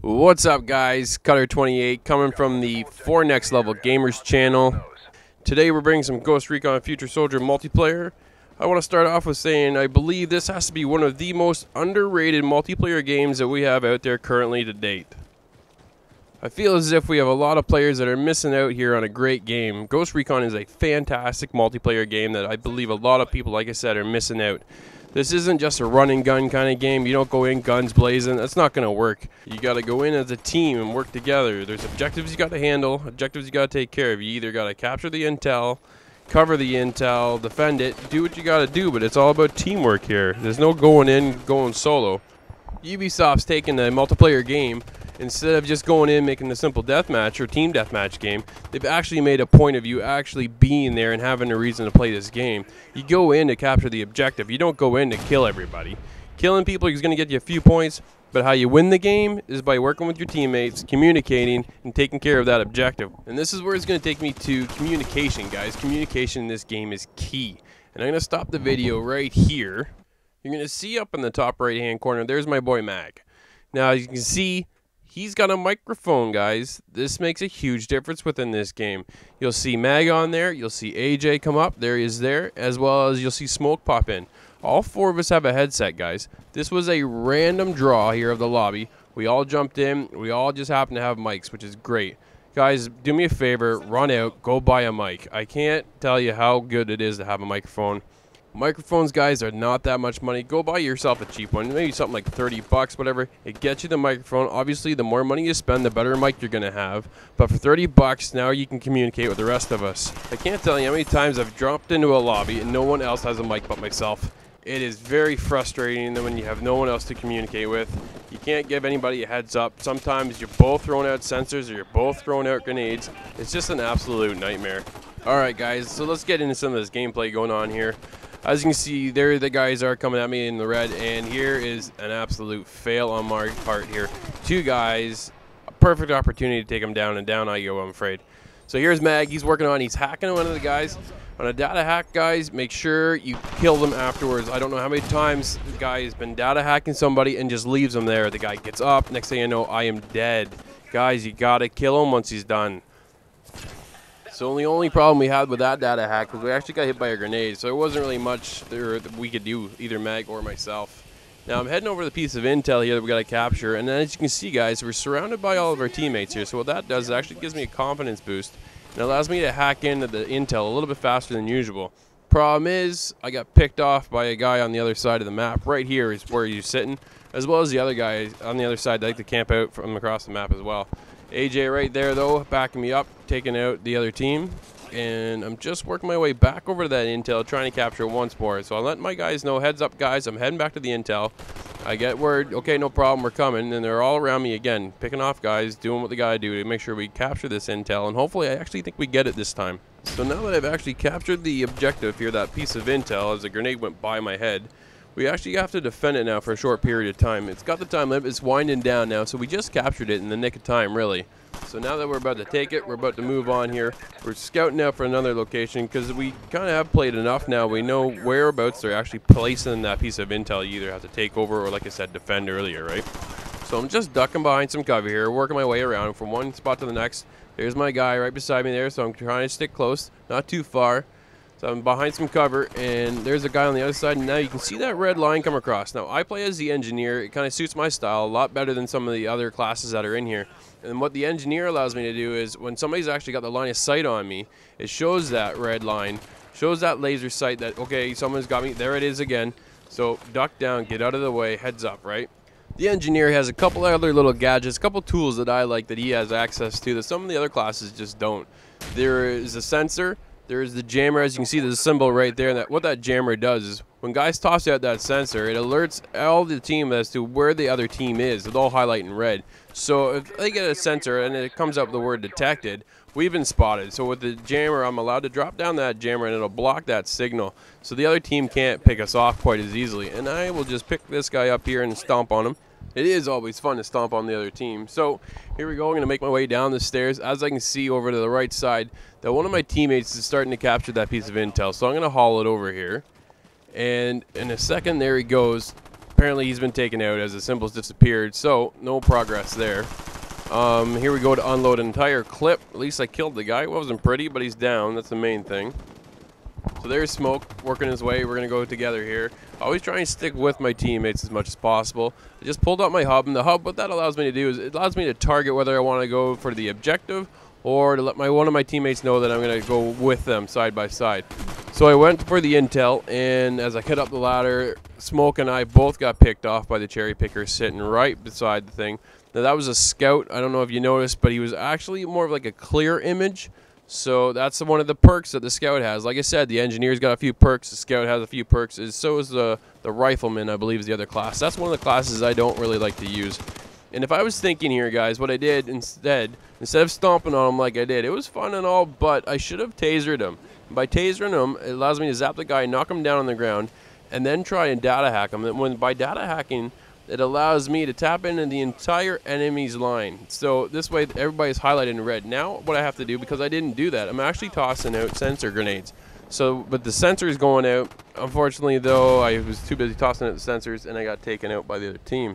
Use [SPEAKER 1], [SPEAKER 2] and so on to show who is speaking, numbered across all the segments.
[SPEAKER 1] What's up, guys? Cutter28 coming from the fournextlvlgamers channel. Today we're bringing some Ghost Recon Future Soldier multiplayer. I want to start off with saying I believe this has to be one of the most underrated multiplayer games that we have out there currently to date. I feel as if we have a lot of players that are missing out here on a great game. Ghost Recon is a fantastic multiplayer game that I believe a lot of people, like I said, are missing out. This isn't just a run and gun kind of game. You don't go in guns blazing. That's not going to work. You got to go in as a team and work together. There's objectives you got to handle, objectives you got to take care of. You either got to capture the intel, cover the intel, defend it, do what you got to do, but it's all about teamwork here. There's no going in, going solo. Ubisoft's taking a multiplayer game. Instead of just going in making a simple deathmatch or team deathmatch game, they've actually made a point of you actually being there and having a reason to play this game. You go in to capture the objective. You don't go in to kill everybody. Killing people is going to get you a few points, but how you win the game is by working with your teammates, communicating, and taking care of that objective. And this is where it's going to take me to communication, guys. Communication in this game is key. And I'm going to stop the video right here. You're going to see up in the top right-hand corner, there's my boy Mag. Now, as you can see, he's got a microphone, guys. This makes a huge difference within this game. You'll see Mag on there. You'll see AJ come up. There he is there. As well as you'll see Smoke pop in. All four of us have a headset, guys. This was a random draw here of the lobby. We all jumped in. We all just happen to have mics, which is great. Guys, do me a favor. Run out. Go buy a mic. I can't tell you how good it is to have a microphone. Microphones, guys, are not that much money. Go buy yourself a cheap one, maybe something like 30 bucks, whatever. It gets you the microphone. Obviously, the more money you spend, the better mic you're going to have. But for 30 bucks, now you can communicate with the rest of us. I can't tell you how many times I've dropped into a lobby and no one else has a mic but myself. It is very frustrating when you have no one else to communicate with. You can't give anybody a heads up. Sometimes you're both throwing out sensors or you're both throwing out grenades. It's just an absolute nightmare. All right, guys, so let's get into some of this gameplay going on here. As you can see, there the guys are coming at me in the red, and here is an absolute fail on my part here. Two guys, a perfect opportunity to take them down, and down I go, I'm afraid. So here's Mag, he's hacking one of the guys. On a data hack, guys, make sure you kill them afterwards. I don't know how many times the guy has been data hacking somebody and just leaves them there. The guy gets up, next thing you know, I am dead. Guys, you gotta kill him once he's done. So the only problem we had with that data hack was we actually got hit by a grenade, so there wasn't really much there that we could do, either Mag or myself. Now I'm heading over to the piece of intel here that we got to capture, and then as you can see, guys, we're surrounded by all of our teammates here. So what that does is actually gives me a confidence boost, and it allows me to hack into the intel a little bit faster than usual. Problem is, I got picked off by a guy on the other side of the map. Right here is where he's sitting, as well as the other guy on the other side that like to camp out from across the map as well. AJ right there, though, backing me up, taking out the other team. And I'm just working my way back over to that intel, trying to capture it once more. So I'll let my guys know, heads up, guys, I'm heading back to the intel. I get word, okay, no problem, we're coming. And they're all around me again, picking off guys, doing what they got to do to make sure we capture this intel. And hopefully, I actually think we get it this time. So now that I've actually captured the objective here, that piece of intel, as a grenade went by my head, we actually have to defend it now for a short period of time. It's got the time limit, it's winding down now, so we just captured it in the nick of time, really. So now that we're about to take it, we're about to move on here. We're scouting out for another location because we kind of have played enough now. We know whereabouts they're actually placing that piece of intel you either have to take over or, like I said, defend earlier, right? So I'm just ducking behind some cover here, working my way around from one spot to the next. There's my guy right beside me there, so I'm trying to stick close, not too far. So I'm behind some cover, and there's a guy on the other side, and now you can see that red line come across. Now, I play as the engineer. It kind of suits my style a lot better than some of the other classes that are in here. And what the engineer allows me to do is when somebody's actually got the line of sight on me, it shows that red line, shows that laser sight that, okay, someone's got me. There it is again. So duck down, get out of the way, heads up, right? The engineer has a couple other little gadgets, a couple tools that I like that he has access to that some of the other classes just don't. There is a sensor. There's the jammer. As you can see, there's a symbol right there. And what that jammer does is when guys toss out that sensor, it alerts all the team as to where the other team is. It'll all highlight in red. So if they get a sensor and it comes up with the word detected, we've been spotted. So with the jammer, I'm allowed to drop down that jammer and it'll block that signal. So the other team can't pick us off quite as easily. And I will just pick this guy up here and stomp on him. It is always fun to stomp on the other team. So here we go. I'm going to make my way down the stairs. As I can see over to the right side, that one of my teammates is starting to capture that piece of intel. So I'm going to haul it over here. And in a second, there he goes. apparently he's been taken out as the symbols disappeared, so no progress there. Here we go to unload an entire clip. At least I killed the guy. It wasn't pretty, but he's down. That's the main thing. So there's Smoke working his way. We're going to go together here. Always try and stick with my teammates as much as possible. I just pulled out my hub, and the hub, what that allows me to do is it allows me to target whether I want to go for the objective or to let one of my teammates know that I'm going to go with them side by side. So I went for the intel, and as I cut up the ladder, Smoke and I both got picked off by the cherry picker sitting right beside the thing. Now that was a scout. I don't know if you noticed, but he was actually more of like a clear image. So that's one of the perks that the scout has. Like I said, the engineer's got a few perks, the scout has a few perks, so is the rifleman, I believe, is the other class. That's one of the classes I don't really like to use. And if I was thinking here, guys, what I did instead of stomping on him like I did, it was fun and all, but I should have tasered him. By tasering him, it allows me to zap the guy, knock him down on the ground, and then try and data hack him. And by data hacking, it allows me to tap into the entire enemy's line. So this way, everybody's highlighted in red. Now, what I have to do, because I didn't do that, I'm actually tossing out sensor grenades. So, but the sensor is going out. Unfortunately, though, I was too busy tossing out the sensors, and I got taken out by the other team.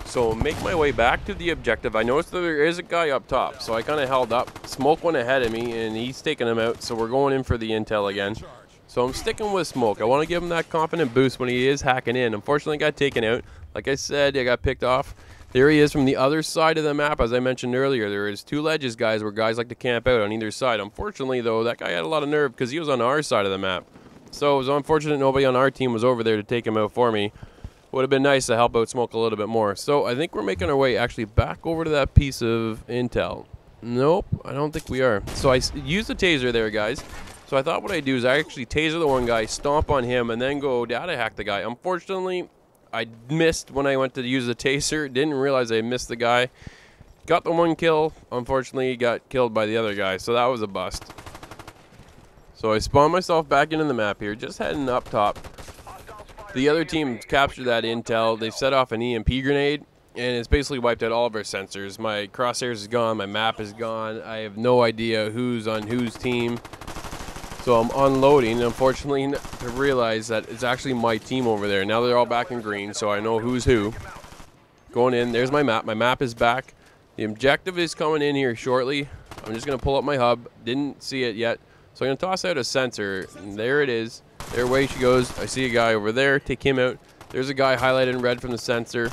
[SPEAKER 1] So, make my way back to the objective. I noticed that there is a guy up top, so I kind of held up. Smoke went ahead of me, and he's taking him out, so we're going in for the intel again. So I'm sticking with Smoke. I want to give him that confident boost when he is hacking in. Unfortunately, I got taken out. Like I said, I got picked off. There he is from the other side of the map. As I mentioned earlier, there is two ledges, guys, where guys like to camp out on either side. Unfortunately, though, that guy had a lot of nerve because he was on our side of the map. So it was unfortunate nobody on our team was over there to take him out for me. Would have been nice to help out Smoke a little bit more. So I think we're making our way actually back over to that piece of intel. Nope, I don't think we are. So I used the taser there, guys. So I thought what I'd do is I actually taser the one guy, stomp on him, and then go data hack the guy. Unfortunately, I missed when I went to use the taser. Didn't realize I missed the guy. Got the one kill. Unfortunately, got killed by the other guy, so that was a bust. So I spawned myself back into the map here, just heading up top. The other team captured that intel. They set off an EMP grenade, and it's basically wiped out all of our sensors. My crosshairs is gone. My map is gone. I have no idea who's on whose team. So I'm unloading, unfortunately, to realize that it's actually my team over there. Now they're all back in green, so I know who's who. Going in, there's my map. My map is back. The objective is coming in here shortly. I'm just going to pull up my hub. Didn't see it yet. So I'm going to toss out a sensor. And there it is. There, away she goes. I see a guy over there. Take him out. There's a guy highlighted in red from the sensor.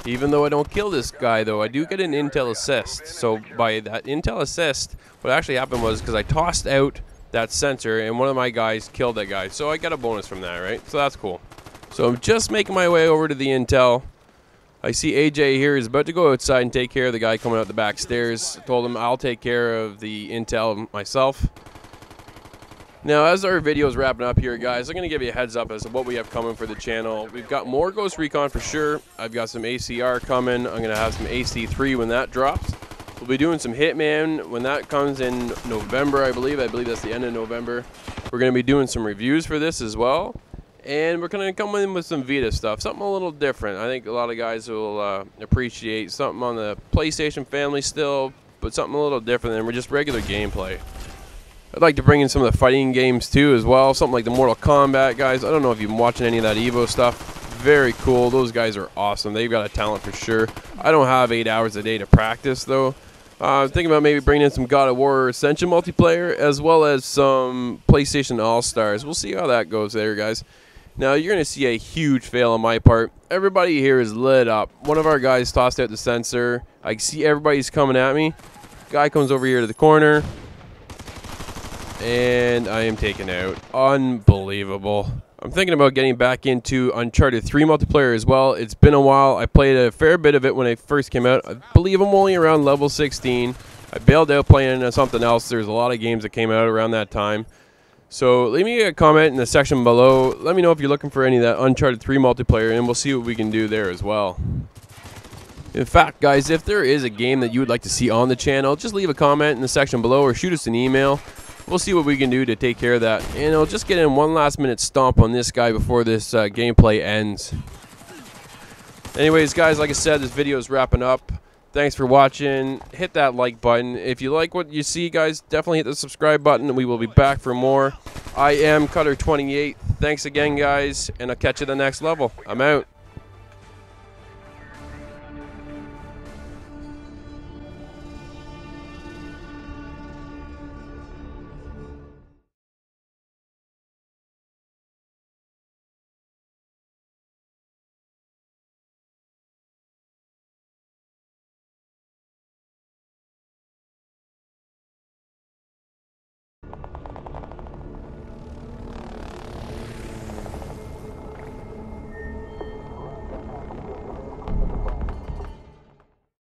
[SPEAKER 1] Even though I don't kill this guy, though, I do get an intel assist. So by that intel assist, what actually happened was because I tossed out that sensor, and one of my guys killed that guy. So I got a bonus from that, right? So that's cool. So I'm just making my way over to the intel. I see AJ here is about to go outside and take care of the guy coming out the back stairs. I told him I'll take care of the intel myself. Now, as our video is wrapping up here, guys, I'm going to give you a heads up as to what we have coming for the channel. We've got more Ghost Recon for sure. I've got some ACR coming. I'm going to have some AC3 when that drops. We'll be doing some Hitman when that comes in November, I believe. I believe that's the end of November. We're going to be doing some reviews for this as well. And we're going to come in with some Vita stuff, something a little different. I think a lot of guys will appreciate something on the PlayStation family still, but something a little different than just regular gameplay. I'd like to bring in some of the fighting games too as well, something like the Mortal Kombat guys. I don't know if you've been watching any of that Evo stuff. Very cool. Those guys are awesome. They've got a talent for sure. I don't have 8 hours a day to practice though. I'm thinking about maybe bringing in some God of War Ascension multiplayer as well as some PlayStation All-Stars. We'll see how that goes there, guys. Now, you're going to see a huge fail on my part. Everybody here is lit up. One of our guys tossed out the sensor. I see everybody's coming at me. Guy comes over here to the corner. And I am taken out. Unbelievable. I'm thinking about getting back into Uncharted 3 multiplayer as well. It's been a while. I played a fair bit of it when it first came out. I believe I'm only around level 16. I bailed out playing something else. There's a lot of games that came out around that time. So leave me a comment in the section below. Let me know if you're looking for any of that Uncharted 3 multiplayer, and we'll see what we can do there as well. In fact, guys, if there is a game that you would like to see on the channel, just leave a comment in the section below or shoot us an email. We'll see what we can do to take care of that. And I'll just get in one last minute stomp on this guy before this gameplay ends. Anyways, guys, like I said, this video is wrapping up. Thanks for watching. Hit that like button. If you like what you see, guys, definitely hit the subscribe button, and we will be back for more. I am Cutter28. Thanks again, guys, and I'll catch you the next level. I'm out.